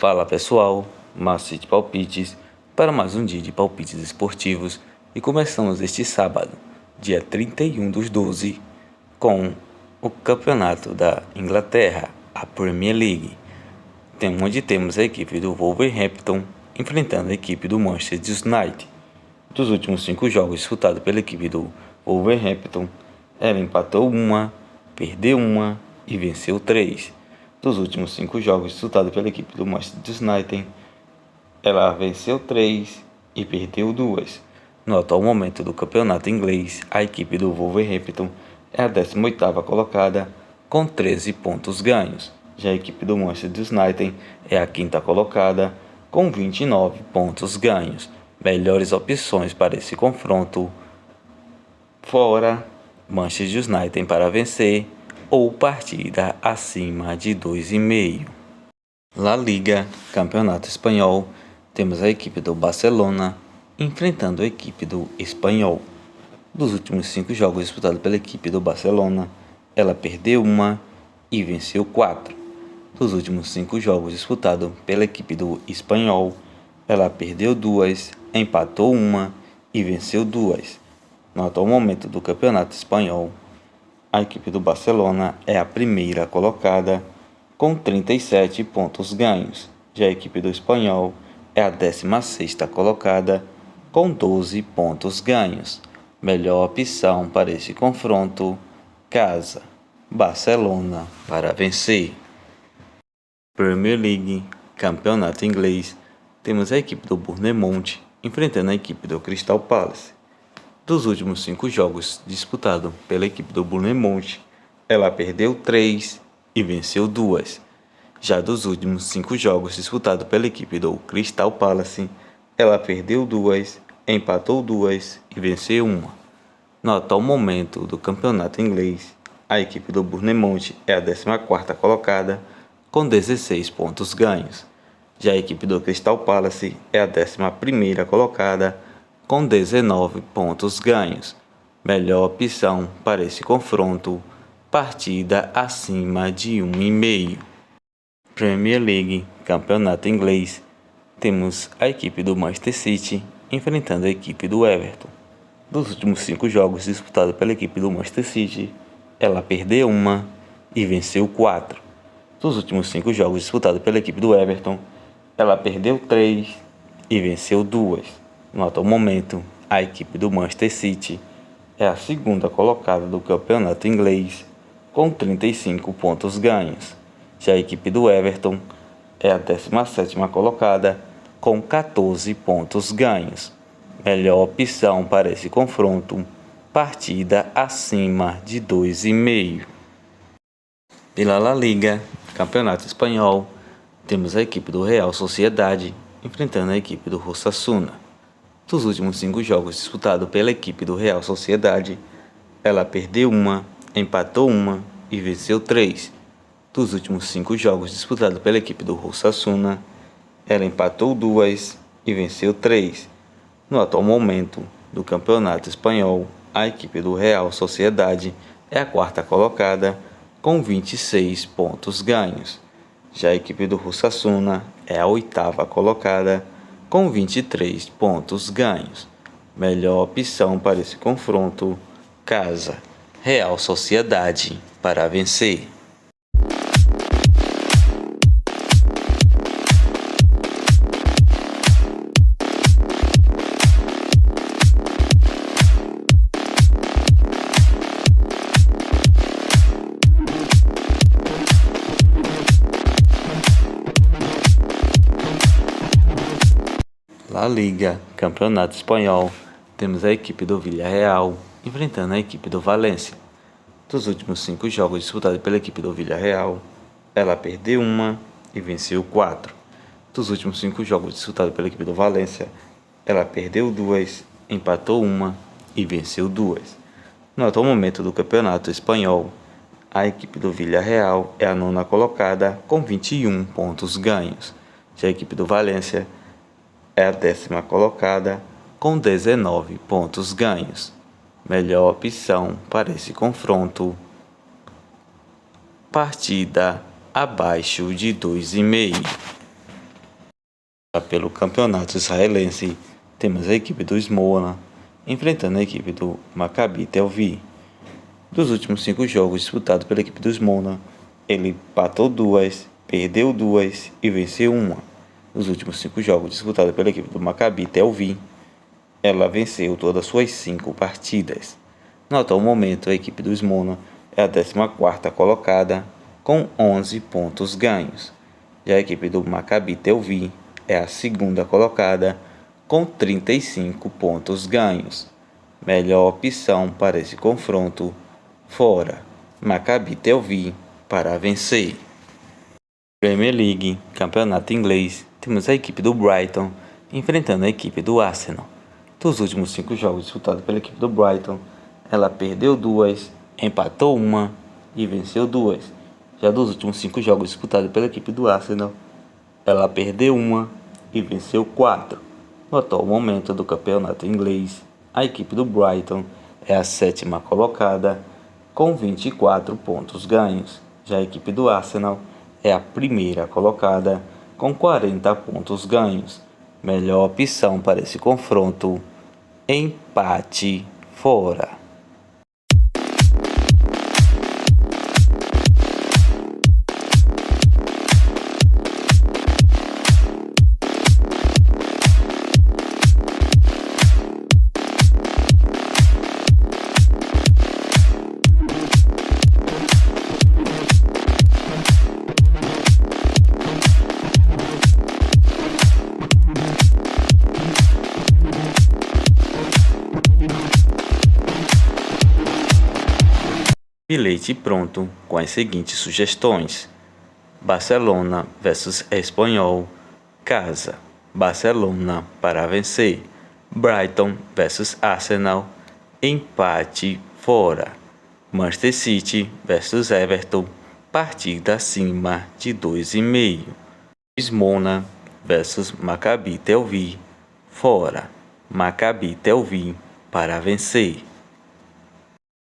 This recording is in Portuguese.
Fala pessoal, Márcio de Palpites, para mais um dia de palpites esportivos e começamos este sábado, dia 31/12, com o campeonato da Inglaterra, a Premier League, onde temos a equipe do Wolverhampton enfrentando a equipe do Manchester United. Dos últimos 5 jogos disputados pela equipe do Wolverhampton, ela empatou 1, perdeu 1 e venceu 3. Dos últimos 5 jogos disputados pela equipe do Manchester United, ela venceu 3 e perdeu 2. No atual momento do campeonato inglês, a equipe do Wolverhampton é a 18ª colocada com 13 pontos ganhos. Já a equipe do Manchester United é a 5ª colocada com 29 pontos ganhos. Melhores opções para esse confronto: fora, Manchester United para vencer ou partida acima de 2,5. La Liga, Campeonato Espanhol, temos a equipe do Barcelona enfrentando a equipe do Espanyol. Dos últimos 5 jogos disputados pela equipe do Barcelona, ela perdeu 1 e venceu 4. Dos últimos 5 jogos disputados pela equipe do Espanyol, ela perdeu 2, empatou 1 e venceu 2. No atual momento do Campeonato Espanhol, a equipe do Barcelona é a primeira colocada com 37 pontos ganhos. Já a equipe do Espanyol é a 16ª colocada com 12 pontos ganhos. Melhor opção para esse confronto: casa, Barcelona para vencer. Premier League, Campeonato Inglês, temos a equipe do Bournemouth enfrentando a equipe do Crystal Palace. Dos últimos 5 jogos disputados pela equipe do Bournemouth, ela perdeu 3 e venceu 2. Já dos últimos 5 jogos disputados pela equipe do Crystal Palace, ela perdeu 2, empatou 2 e venceu 1. No atual momento do campeonato inglês, a equipe do Bournemouth é a 14ª colocada com 16 pontos ganhos. Já a equipe do Crystal Palace é a 11ª colocada com 19 pontos ganhos. Melhor opção para esse confronto: partida acima de 1,5. Premier League, Campeonato Inglês, temos a equipe do Manchester City enfrentando a equipe do Everton. Dos últimos 5 jogos disputados pela equipe do Manchester City, ela perdeu 1 e venceu 4. Dos últimos 5 jogos disputados pela equipe do Everton, ela perdeu 3 e venceu 2. No atual momento, a equipe do Manchester City é a 2ª colocada do campeonato inglês com 35 pontos ganhos. Já a equipe do Everton é a 17ª colocada com 14 pontos ganhos. Melhor opção para esse confronto: partida acima de 2,5. Pela La Liga, Campeonato Espanhol, temos a equipe do Real Sociedade enfrentando a equipe do Osasuna. Dos últimos 5 jogos disputados pela equipe do Real Sociedade, ela perdeu 1, empatou 1 e venceu 3. Dos últimos 5 jogos disputados pela equipe do Osasuna, ela empatou 2 e venceu 3. No atual momento do Campeonato Espanhol, a equipe do Real Sociedade é a 4ª colocada com 26 pontos ganhos. Já a equipe do Osasuna é a 8ª colocada com 23 pontos ganhos. Melhor opção para esse confronto: casa, Real Sociedade para vencer. La Liga, Campeonato Espanhol, temos a equipe do Villarreal enfrentando a equipe do Valência. Dos últimos 5 jogos disputados pela equipe do Villarreal, ela perdeu 1 e venceu 4. Dos últimos 5 jogos disputados pela equipe do Valência, ela perdeu 2, empatou 1 e venceu 2. No atual momento do Campeonato Espanhol, a equipe do Villarreal é a 9ª colocada com 21 pontos ganhos. Já a equipe do Valência é a 10ª colocada com 19 pontos ganhos. Melhor opção para esse confronto: partida abaixo de 2,5. Pelo campeonato israelense, temos a equipe do Smolna enfrentando a equipe do Maccabi Tel Aviv. Dos últimos 5 jogos disputados pela equipe do Smolna, ele empatou 2, perdeu 2 e venceu 1. Nos últimos 5 jogos disputados pela equipe do Maccabi Tel Aviv, ela venceu todas as suas 5 partidas. No atual momento, a equipe do Smolna é a 14ª colocada com 11 pontos ganhos. Já a equipe do Maccabi Tel Aviv é a 2ª colocada com 35 pontos ganhos. Melhor opção para esse confronto: fora, Maccabi Tel Aviv para vencer. Premier League, campeonato inglês, temos a equipe do Brighton enfrentando a equipe do Arsenal. Dos últimos 5 jogos disputados pela equipe do Brighton, ela perdeu 2, empatou 1 e venceu 2. Já dos últimos 5 jogos disputados pela equipe do Arsenal, ela perdeu 1 e venceu 4. No atual momento do campeonato inglês, a equipe do Brighton é a 7ª colocada com 24 pontos ganhos. Já a equipe do Arsenal é a 1ª colocada com 40 pontos ganhos. Melhor opção para esse confronto: empate fora. Bilhete pronto com as seguintes sugestões: Barcelona vs Espanhol, casa, Barcelona para vencer. Brighton vs Arsenal, empate fora. Manchester City vs Everton, partida acima de 2,5. Smolna vs Maccabi Tel Aviv, fora, Maccabi Tel Aviv para vencer.